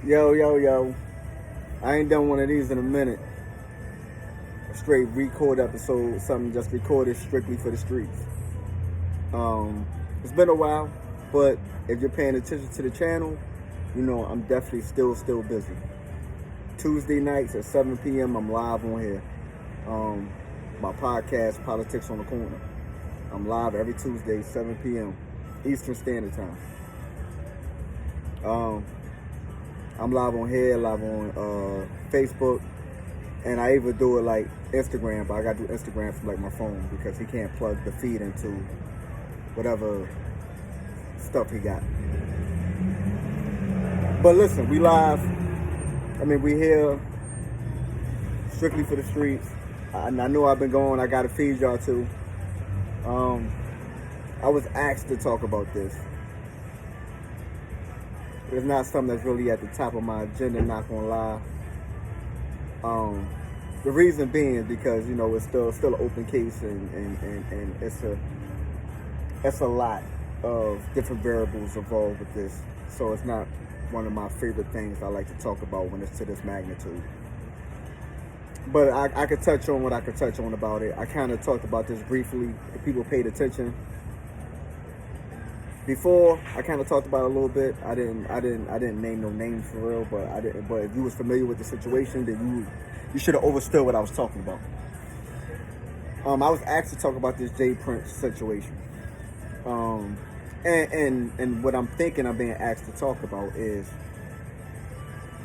Yo, yo, yo. I ain't done one of these in a minute. A straight record episode, something just recorded strictly for the streets. It's been a while, but if you're paying attention to the channel, you know I'm definitely still busy. Tuesday nights at 7 p.m. I'm live on here. My podcast, Politics on the Corner. I'm live every Tuesday, 7 p.m. Eastern Standard Time. I'm live on here, live on Facebook, and I even do it like Instagram, but I gotta do Instagram from like my phone because he can't plug the feed into whatever stuff he got. But listen, we live. We here strictly for the streets. I know I've been going. I gotta feed y'all too. I was asked to talk about this. It's not something that's really at the top of my agenda, not gonna lie. The reason being because, it's still an open case and it's a lot of different variables involved with this. So it's not one of my favorite things I like to talk about when it's to this magnitude. But I could touch on what I could touch on about it. I kind of talked about this briefly if people paid attention. Before I kind of talked about it a little bit. I didn't name no names for real, but I didn't. But if you was familiar with the situation, then you should have understood what I was talking about. I was asked to talk about this Jay Prince situation, and what I'm thinking I'm being asked to talk about is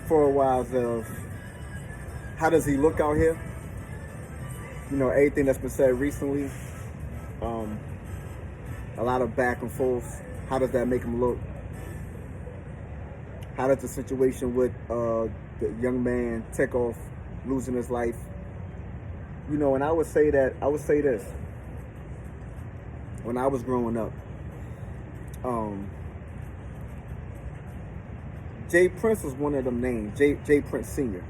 for a while of how does he look out here? Everything that's been said recently, a lot of back and forth. How does that make him look? How does the situation with the young man take off, losing his life? And I would say this. When I was growing up, Jay Prince was one of them names. Jay Prince Sr.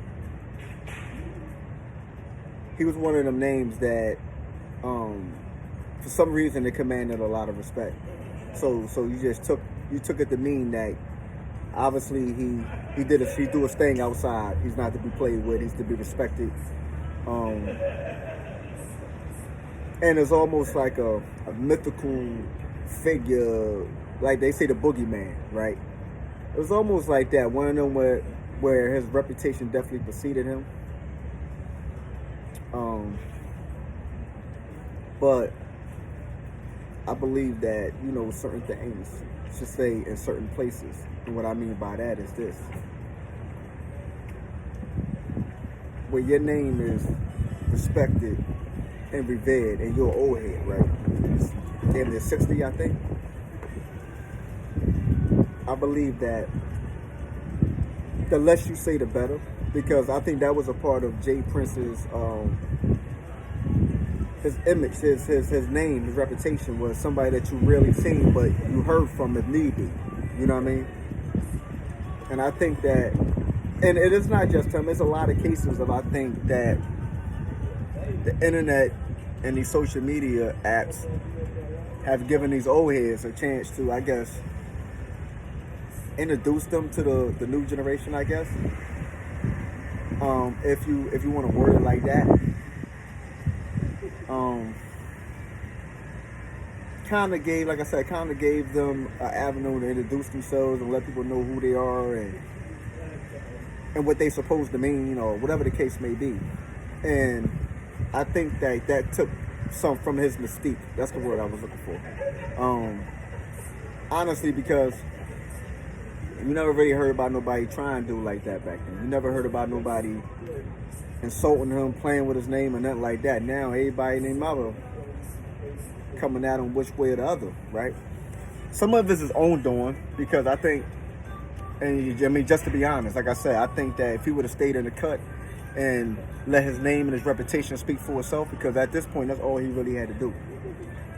He was one of them names that, for some reason, it commanded a lot of respect. So you took it to mean that obviously he do his thing outside. He's not to be played with. He's to be respected. And it's almost like a mythical figure, like they say the boogeyman, right? It was almost like that. One of them where his reputation definitely preceded him. But I believe that, certain things should stay in certain places. And what I mean by that is this. Where your name is respected and revered and you're an old head, right? Damn near 60, I think. I believe that the less you say, the better. Because I think that was a part of Jay Prince's his image, his name, his reputation was somebody that you rarely seen, but you heard from if need be. You know what I mean? And I think that, and it is not just him. It's a lot of cases of, I think that the internet and these social media apps have given these old heads a chance to, I guess, introduce them to the new generation, I guess. If you want to word it like that. Kind of gave them an avenue to introduce themselves and let people know who they are and what they supposed to mean, or whatever the case may be. And I think that took some from his mystique. That's the word I was looking for. Honestly, because you never really heard about nobody trying to do like that back then. You never heard about nobody insulting him, playing with his name, and nothing like that. Now everybody named mother coming at him which way or the other, right? Some of it is his own doing, because I think, and just to be honest, like I said, I think that if he would have stayed in the cut and let his name and his reputation speak for itself, because at this point that's all he really had to do.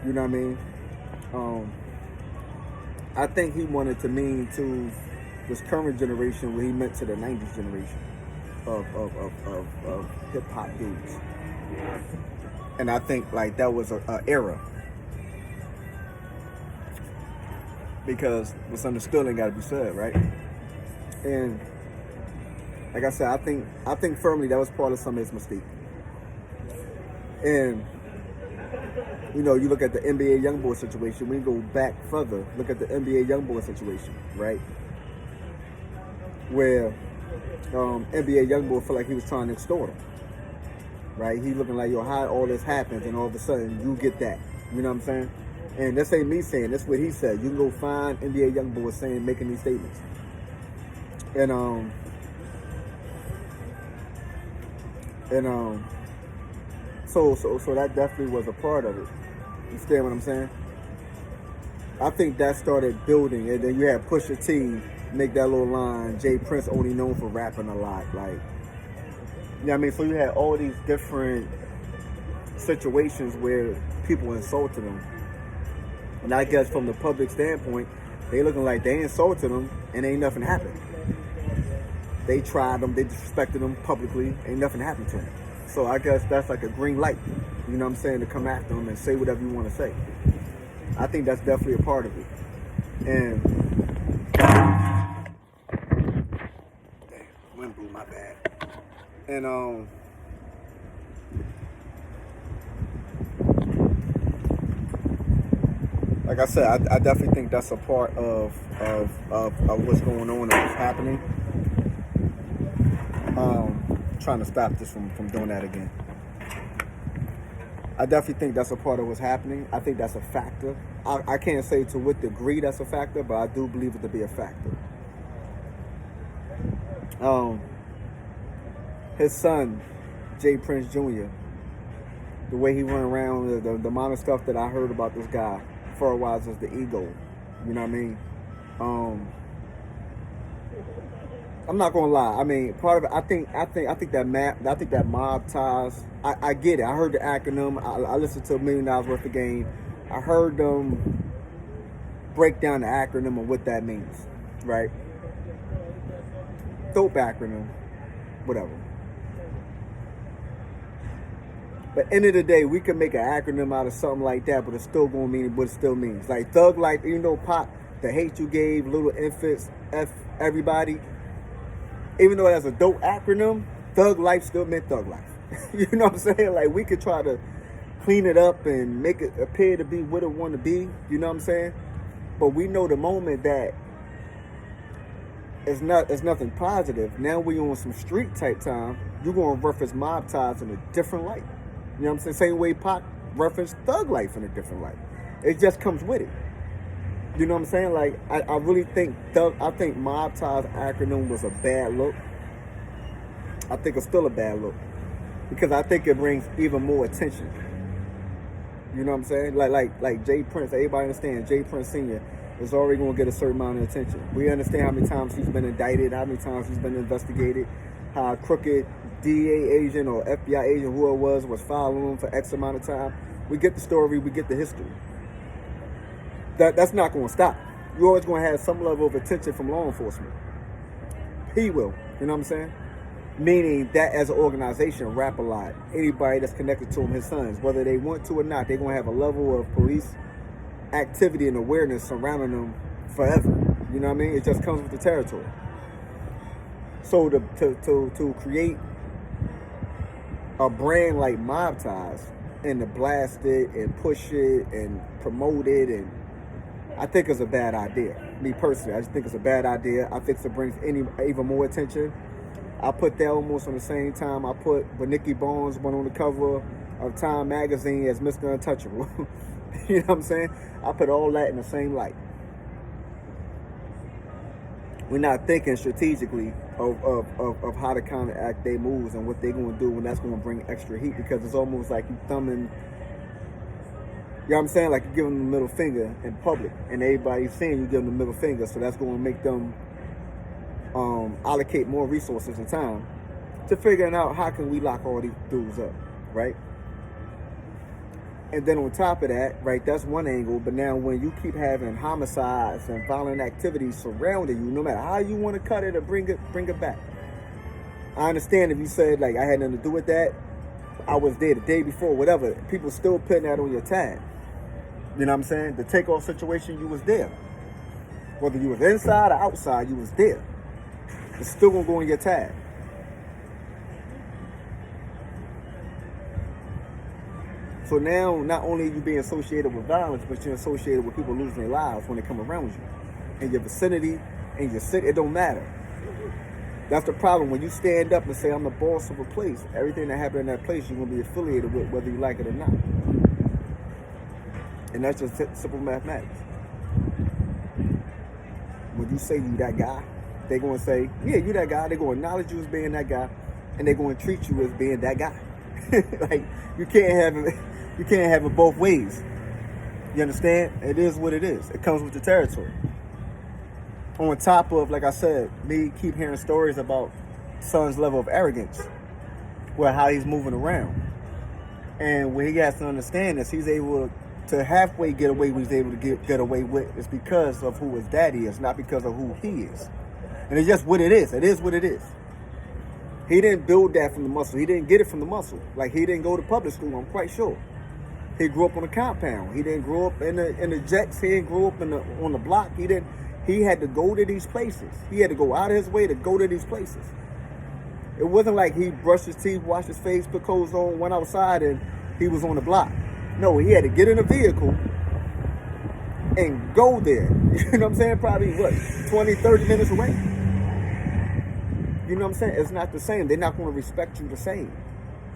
You know what I mean? I think he wanted to mean to this current generation what he meant to the 90s generation of hip hop dudes. And I think like that was a era. Because what's understood ain't gotta be said, right? And Like I said, I think firmly that was part of some of his mistake. And you know, you look at the NBA YoungBoy situation. We go back further. Look at the NBA YoungBoy situation, right? Where NBA YoungBoy felt like he was trying to extort him, right? He looking like, yo, how all this happens, and all of a sudden you get that. You know what I'm saying? And this ain't me saying. That's what he said. You can go find NBA YoungBoy saying, making these statements. And so that definitely was a part of it. You understand what I'm saying? I think that started building, and then you had Pusha T make that little line, Jay Prince only known for rapping a lot. Like, you know what I mean? So you had all these different situations where people insulted him. And I guess from the public standpoint, they looking like they insulted him and ain't nothing happened. They tried him, they disrespected him publicly, ain't nothing happened to him. So I guess that's like a green light, you know what I'm saying, to come after him and say whatever you want to say. I think that's definitely a part of it. And damn, wind blew my bad. And like I said, I definitely think that's a part of what's going on and what's happening. Trying to stop this from doing that again. I definitely think that's a part of what's happening. I think that's a factor. I can't say to what degree that's a factor, but I do believe it to be a factor. His son, Jay Prince Jr., the way he went around, the amount of stuff that I heard about this guy, for a while, is the ego. You know what I mean? I'm not gonna lie. I mean, part of it. I think that mob ties. I get it. I heard the acronym. I listened to $1 Million Worth of Game. I heard them break down the acronym and what that means. Right? Dope acronym. Whatever. But end of the day, we can make an acronym out of something like that, but it's still gonna mean what it still means. Like Thug Life, you know, Pop, the hate you gave, little infants, F everybody. Even though that's a dope acronym, Thug Life still meant Thug Life. You know what I'm saying? Like, we could try to clean it up and make it appear to be what it want to be. You know what I'm saying? But we know the moment that it's nothing positive. Now we on some street type time. You're going to reference mob ties in a different light. You know what I'm saying? Same way Pac referenced Thug Life in a different light. It just comes with it. You know what I'm saying? Like, I really think mob ties acronym was a bad look. I think it's still a bad look. Because I think it brings even more attention. You know what I'm saying? Like Jay Prince, everybody understands Jay Prince Sr. is already going to get a certain amount of attention. We understand how many times he's been indicted, how many times he's been investigated, how crooked DEA agent or FBI agent, who it was following him for X amount of time. We get the story, we get the history. That's not going to stop. You're always going to have some level of attention from law enforcement. He will. You know what I'm saying? Meaning that as an organization, Rap a Lot, anybody that's connected to him, his sons, whether they want to or not, they're going to have a level of police activity and awareness surrounding them forever. You know what I mean? It just comes with the territory. So to create a brand like Mob Ties and to blast it and push it and promote it, and I think it's a bad idea. Me personally, I just think it's a bad idea. I think it brings even more attention. I put that almost on the same time I put when Nicky Barnes went on the cover of Time magazine as Mr. Untouchable. You know what I'm saying? I put all that in the same light. We're not thinking strategically of how to counteract their moves and what they're going to do when that's going to bring extra heat, because it's almost like you thumbing, you know what I'm saying? Like you give them the middle finger in public and everybody's seeing you give them the middle finger, so that's going to make them allocate more resources and time to figuring out how can we lock all these dudes up, right? And then on top of that, right, that's one angle. But now when you keep having homicides and violent activities surrounding you, no matter how you want to cut it or bring it back. I understand if you said, like, I had nothing to do with that, I was there the day before, whatever, people still putting that on your tag. You know what I'm saying? The takeoff situation, you was there. Whether you was inside or outside, you was there. It's still going to go on your tag. So now, not only are you being associated with violence, but you're associated with people losing their lives when they come around you. In your vicinity, in your city, it don't matter. That's the problem. When you stand up and say, I'm the boss of a place, everything that happened in that place, you're going to be affiliated with, whether you like it or not. And that's just simple mathematics. When you say you that guy, they're going to say, yeah, you that guy. They're going to acknowledge you as being that guy, and they're going to treat you as being that guy. Like, you can't have it both ways. You understand? It is what it is. It comes with the territory. On top of, like I said, me keep hearing stories about son's level of arrogance, where how he's moving around. And what he has to understand is he's able to halfway get away what he's able to get away with is because of who his daddy is, not because of who he is. And it's just what it is. It is what it is. He didn't build that from the muscle. He didn't get it from the muscle. Like, he didn't go to public school, I'm quite sure. He grew up on a compound. He didn't grow up in the jets. He didn't grow up on the block. He had to go to these places. He had to go out of his way to go to these places. It wasn't like he brushed his teeth, washed his face, put clothes on, went outside, and he was on the block. No, he had to get in a vehicle and go there. You know what I'm saying? Probably, 20, 30 minutes away? You know what I'm saying? It's not the same. They're not going to respect you the same.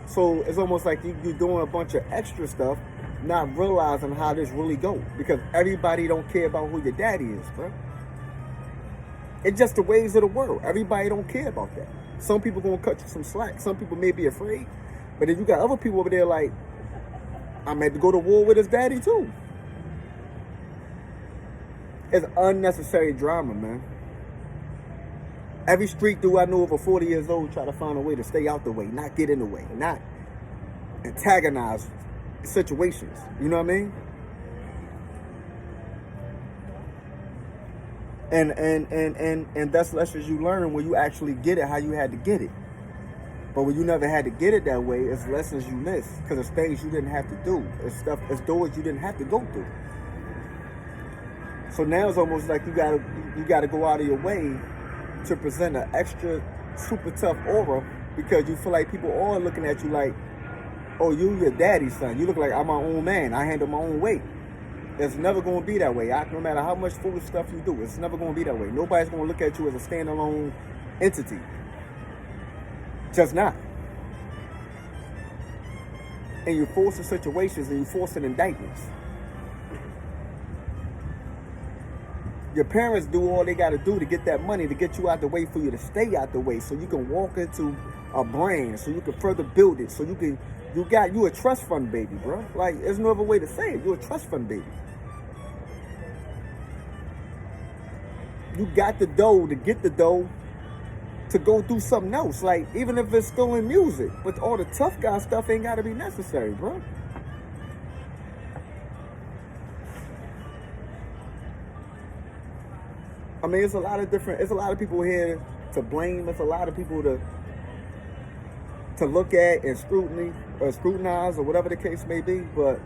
So it's almost like you're doing a bunch of extra stuff, not realizing how this really goes. Because everybody don't care about who your daddy is, bro. It's just the ways of the world. Everybody don't care about that. Some people gonna cut you some slack. Some people may be afraid. But then you got other people over there like, I'm had to go to war with his daddy too. It's unnecessary drama, man. Every street dude I know over 40 years old try to find a way to stay out the way, not get in the way, not antagonize situations. You know what I mean? And that's lessons you learn when you actually get it how you had to get it. But when you never had to get it that way, it's lessons you miss because it's things you didn't have to do. It's doors you didn't have to go through. So now it's almost like you gotta go out of your way to present an extra super tough aura because you feel like people are looking at you like, oh, you your daddy's son. You look like I'm my own man. I handle my own weight. It's never going to be that way. No matter how much foolish stuff you do, it's never going to be that way. Nobody's going to look at you as a standalone entity. Just not. And you're forcing situations and you're forcing indictments. Your parents do all they got to do to get that money, to get you out the way for you to stay out the way so you can walk into a brand, so you can further build it, so you a trust fund baby, bro. Like, there's no other way to say it. You're a trust fund baby. You got the dough to get the dough to go do something else. Like, even if it's still in music, but all the tough guy stuff ain't got to be necessary, bro. I mean, it's a lot of people here to blame. It's a lot of people to look at and scrutinize or whatever the case may be. But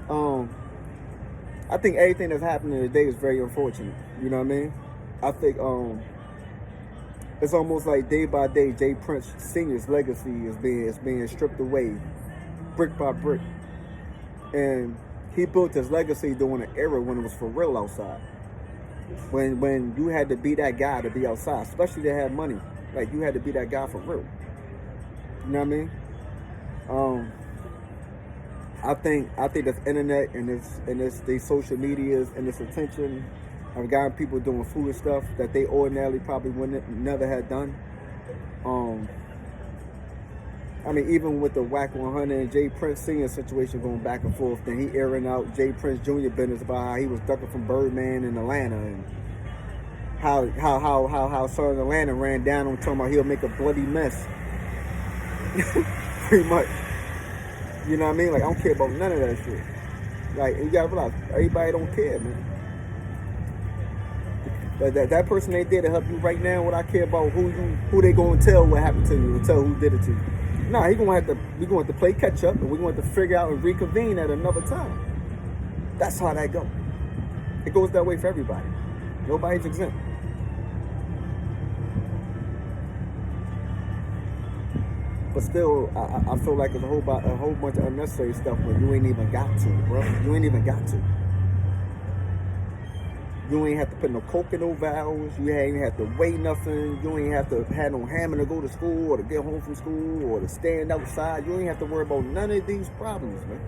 I think everything that's happening today is very unfortunate. You know what I mean? I think it's almost like day by day, Jay Prince Sr.'s legacy is being stripped away, brick by brick. And he built his legacy during an era when it was for real outside. When you had to be that guy to be outside, especially to have money. Like, you had to be that guy for real. You know what I mean? I think this internet and these social medias and this attention have gotten people doing foolish stuff that they ordinarily probably never had done. I mean, even with the Whack 100 and Jay Prince Sr. situation going back and forth, then he airing out Jay Prince Jr. business about how he was ducking from Birdman in Atlanta and how Southern Atlanta ran down on him talking about he'll make a bloody mess. Pretty much. You know what I mean? Like, I don't care about none of that shit. Like, you gotta realize, everybody don't care, man. That person ain't there to help you right now. What I care about who they gonna tell what happened to you and tell who did it to you. Nah, we gonna have to play catch up and we're gonna have to figure out and reconvene at another time. That's how that goes. It goes that way for everybody. Nobody's exempt. But still, I feel like it's a whole bunch of unnecessary stuff when you ain't even got to, bro. You ain't even got to. You ain't have to put no coke in no vows. You ain't have to weigh nothing. You ain't have to have no hammer to go to school or to get home from school or to stand outside. You ain't have to worry about none of these problems, man.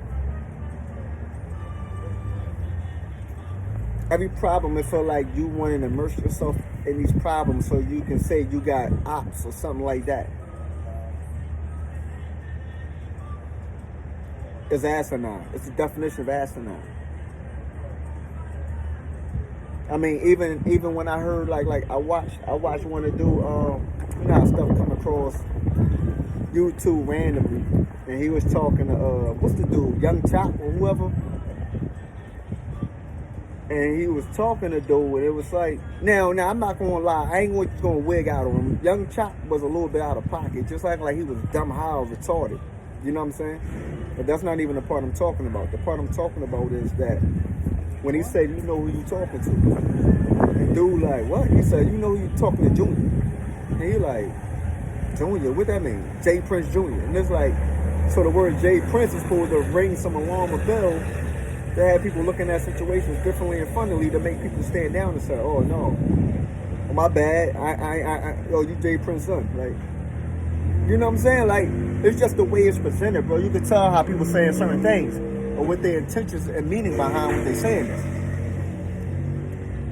Every problem, it feel like you want to immerse yourself in these problems so you can say you got ops or something like that. It's asinine. It's the definition of asinine. I mean, even when I heard like I watched one to do you know how stuff come across YouTube randomly, and he was talking to what's the dude, Young Chop or whoever. And he was talking to dude, and it was like, now I'm not gonna lie, I ain't gonna wig out on him. Young Chop was a little bit out of pocket, just like he was dumb, high, or retarded. You know what I'm saying? But that's not even the part I'm talking about. The part I'm talking about is that when he said, you know who you talking to, and dude like, what? He said, you know who you talking to, Junior. And he like, Junior, what that mean? J. Prince Jr. And it's like, so the word J. Prince is supposed to ring some alarm or bell to have people looking at situations differently and funnily to make people stand down and say, oh no, my bad, oh, you J. Prince son. Like, you know what I'm saying? Like, it's just the way it's presented, bro. You can tell how people saying certain things or what their intentions and meaning behind what they're saying is.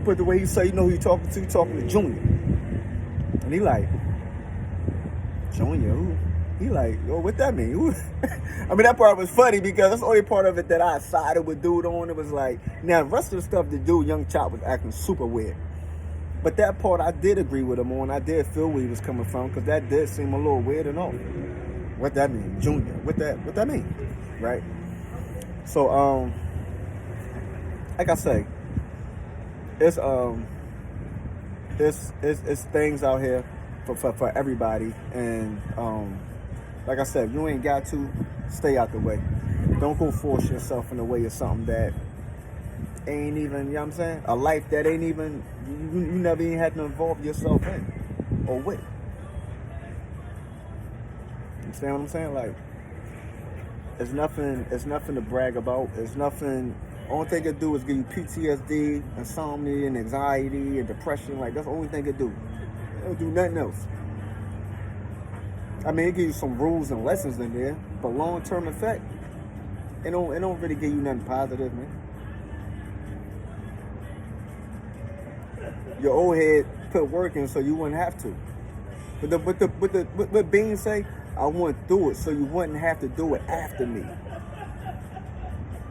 But the way you say, you know who you talking to Junior. And he like, Junior, who? He like, oh, what that mean? I mean, that part was funny because that's the only part of it that I sided with dude on. It was like, now the rest of the stuff the dude, Young Chop, was acting super weird. But that part I did agree with him on. I did feel where he was coming from because that did seem a little weird and all. What that mean, Junior? What that mean, right? So, like I say, it's things out here for everybody, and like I said, if you ain't got to, stay out the way. Don't go force yourself in the way of something that ain't even, you know what I'm saying? A life that ain't even, you never even had to involve yourself in or with. You understand what I'm saying? Like, it's nothing to brag about. It's nothing, only thing it do is give you PTSD, insomnia, and anxiety, and depression. Like, that's the only thing it do. It don't do nothing else. I mean, it gives you some rules and lessons in there, but long-term effect, it don't really give you nothing positive, man. Your old head put work in so you wouldn't have to. But what Bean say, I wouldn't do it so you wouldn't have to do it after me.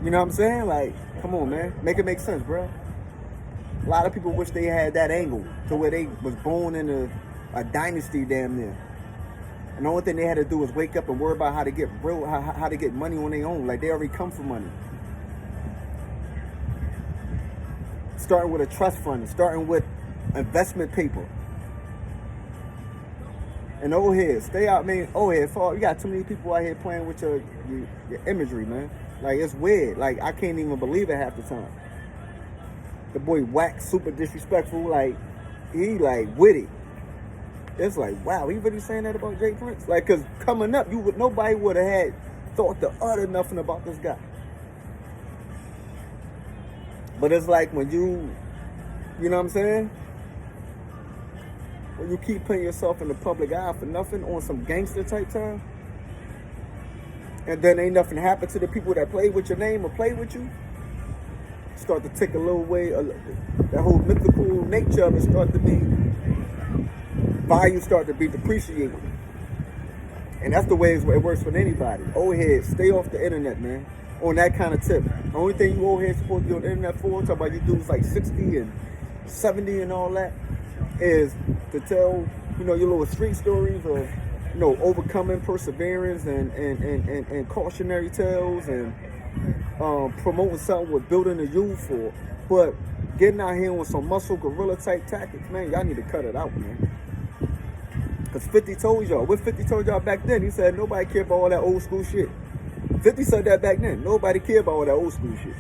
You know what I'm saying? Like, come on, man. Make it make sense, bro. A lot of people wish they had that angle to where they was born in a dynasty damn near. And the only thing they had to do was wake up and worry about how to get how to get money on their own. Like, they already come from money. Starting with a trust fund, starting with investment paper. And old head, stay out, man. Old head, you got too many people out here playing with your imagery, man. Like, it's weird. Like, I can't even believe it half the time. The boy whack, super disrespectful. Like, he like witty. It's like, wow, he really saying that about J. Prince? Like, cause coming up, nobody would have had thought to utter nothing about this guy. But it's like when you know what I'm saying? When you keep putting yourself in the public eye for nothing on some gangster type time, and then ain't nothing happen to the people that play with your name or play with you, start to take a little way, that whole mythical nature of it start to be, value start to be depreciated. And that's the way it works with anybody. Old heads, stay off the internet, man. On that kind of tip. The only thing you old heads supposed to be on the internet for, talk about you dudes like 60 and 70 and all that, is to tell, your little street stories of, overcoming perseverance and cautionary tales and promoting something with building the youth for. But getting out here with some muscle gorilla type tactics, man, y'all need to cut it out, man. Because 50 told y'all. What 50 told y'all back then? He said nobody cared about all that old school shit. 50 said that back then. Nobody cared about all that old school shit.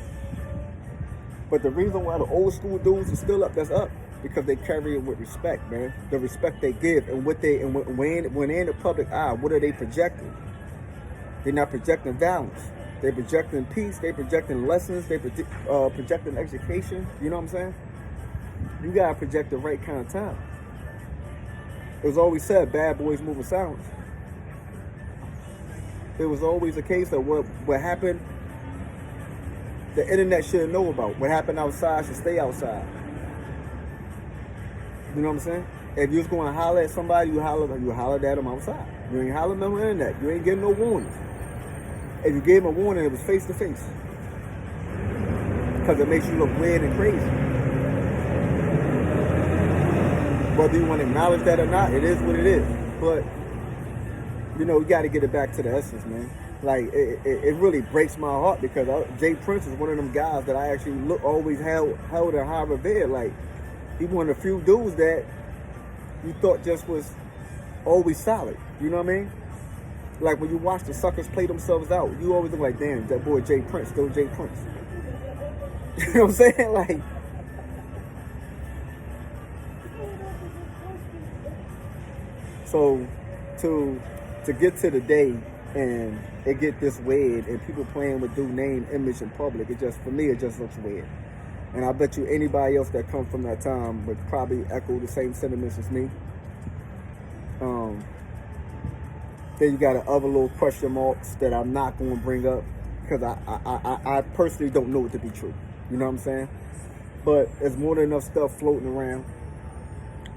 But the reason why the old school dudes are still up, that's up. because they carry it with respect, man. The respect they give and what they, and when they're in the public eye, what are they projecting? They're not projecting violence. They're projecting peace. They're projecting lessons. They're projecting education. You know what I'm saying? You gotta project the right kind of time. It was always said, bad boys move in silence. It was always a case of what happened, the internet shouldn't know about. What happened outside should stay outside. You know what I'm saying? If you was going to holler at somebody, you hollered at them outside. You ain't hollering on the internet. You ain't getting no warnings. If you gave them a warning, it was face to face. Because it makes you look weird and crazy. Whether you want to acknowledge that or not, it is what it is. But, you know, you got to get it back to the essence, man. Like, it really breaks my heart because Jay Prince is one of them guys that I actually always held in high revere. Like, he one of the few dudes that you thought just was always solid. You know what I mean? Like, when you watch the suckers play themselves out, you always look like, damn, that boy Jay Prince, still Jay Prince. You know what I'm saying? Like, so to get to the day and it get this weird and people playing with dude name, image in public, it just, for me, it just looks weird. And I bet you anybody else that comes from that time would probably echo the same sentiments as me. Then you got the other little question marks that I'm not going to bring up because I personally don't know it to be true. You know what I'm saying? But there's more than enough stuff floating around.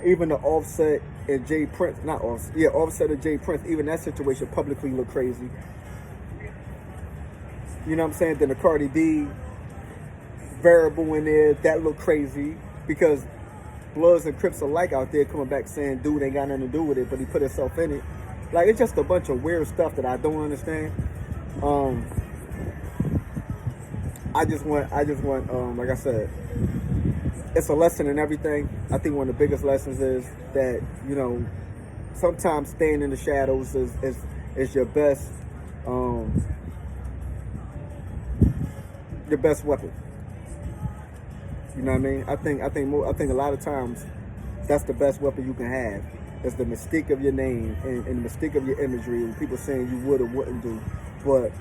Even the Offset and Jay Prince, Offset and Jay Prince, even that situation publicly looked crazy. You know what I'm saying? Then the Cardi B variable in there, that looked crazy because Bloods and Crips alike out there coming back saying dude ain't got nothing to do with it, but he put himself in it. Like, it's just a bunch of weird stuff that I don't understand. I just want, like I said, it's a lesson in everything. I think one of the biggest lessons is that, you know, sometimes staying in the shadows is your best weapon. You know what I mean? I think a lot of times that's the best weapon you can have. It's the mystique of your name and the mystique of your imagery and people saying you would or wouldn't do, but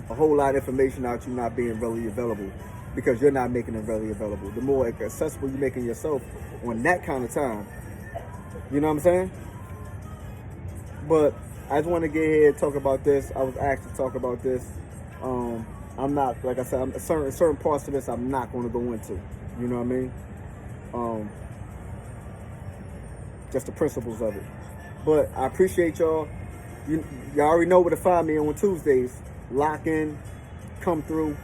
a whole lot of information out you not being readily available because you're not making it readily available. The more accessible you're making yourself on that kind of time, you know what I'm saying? But I just want to get here and talk about this. I was asked to talk about this. I'm not, like I said, certain parts of this I'm not going to go into. You know what I mean? Just the principles of it. But I appreciate y'all. Y'all already know where to find me on Tuesdays. Lock in, come through.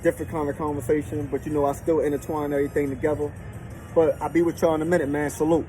Different kind of conversation, but you know I still intertwine everything together. But I'll be with y'all in a minute, man. Salute.